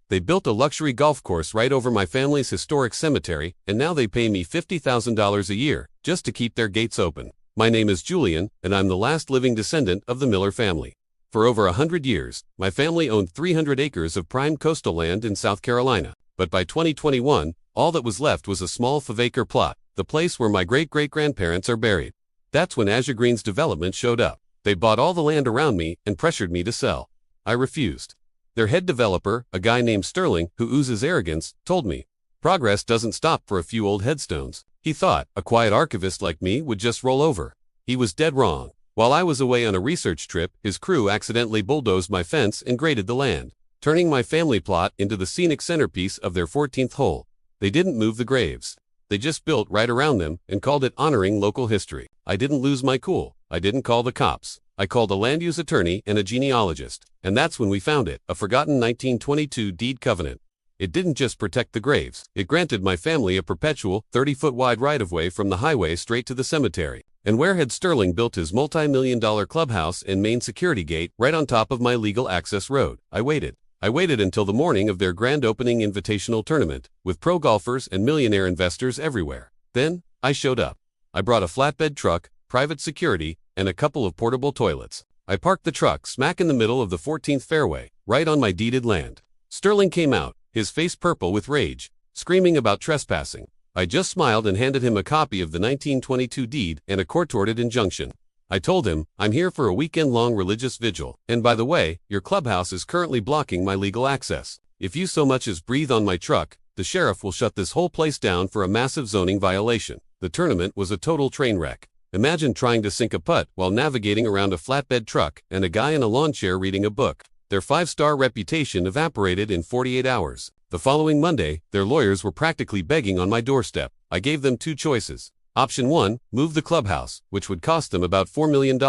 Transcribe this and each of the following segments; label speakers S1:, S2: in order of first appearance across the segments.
S1: They built a luxury golf course right over my family's historic cemetery, and now they pay me $50,000 a year just to keep their gates open. My name is Julian, and I'm the last living descendant of the Miller family. For over 100 years, my family owned 300 acres of prime coastal land in South Carolina. But by 2021, all that was left was a small 5-acre plot, the place where my great-great-grandparents are buried. That's when Azure Green's development showed up. They bought all the land around me and pressured me to sell. I refused. Their head developer, a guy named Sterling, who oozes arrogance, told me, "Progress doesn't stop for a few old headstones." He thought a quiet archivist like me would just roll over. He was dead wrong. While I was away on a research trip, his crew accidentally bulldozed my fence and graded the land, turning my family plot into the scenic centerpiece of their 14th hole. They didn't move the graves. They just built right around them and called it honoring local history. I didn't lose my cool. I didn't call the cops. I called a land use attorney and a genealogist, and that's when we found it, a forgotten 1922 deed covenant. It didn't just protect the graves, it granted my family a perpetual 30-foot wide right-of-way from the highway straight to the cemetery. And where had Sterling built his multi-million-dollar clubhouse and main security gate right on top of my legal access road? I waited. I waited until the morning of their grand opening invitational tournament, with pro golfers and millionaire investors everywhere. Then, I showed up. I brought a flatbed truck, private security, and a couple of portable toilets. I parked the truck smack in the middle of the 14th fairway, right on my deeded land. Sterling came out, his face purple with rage, screaming about trespassing. I just smiled and handed him a copy of the 1922 deed and a court-ordered injunction. I told him, "I'm here for a weekend-long religious vigil, and by the way, your clubhouse is currently blocking my legal access. If you so much as breathe on my truck, the sheriff will shut this whole place down for a massive zoning violation." The tournament was a total train wreck. Imagine trying to sink a putt while navigating around a flatbed truck and a guy in a lawn chair reading a book. Their 5-star reputation evaporated in 48 hours. The following Monday, their lawyers were practically begging on my doorstep. I gave them 2 choices. Option 1, move the clubhouse, which would cost them about $4 million.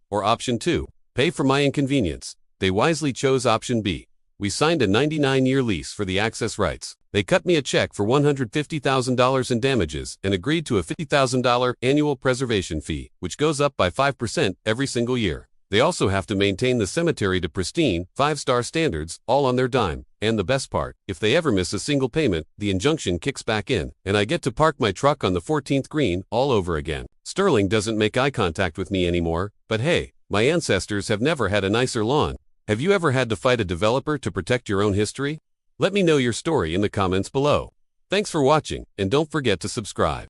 S1: Or Option 2, pay for my inconvenience. They wisely chose Option B. We signed a 99-year lease for the access rights. They cut me a check for $150,000 in damages and agreed to a $50,000 annual preservation fee, which goes up by 5% every single year. They also have to maintain the cemetery to pristine, 5-star standards, all on their dime. And the best part, if they ever miss a single payment, the injunction kicks back in, and I get to park my truck on the 14th green all over again. Sterling doesn't make eye contact with me anymore, but hey, my ancestors have never had a nicer lawn. Have you ever had to fight a developer to protect your own history? Let me know your story in the comments below. Thanks for watching, and don't forget to subscribe.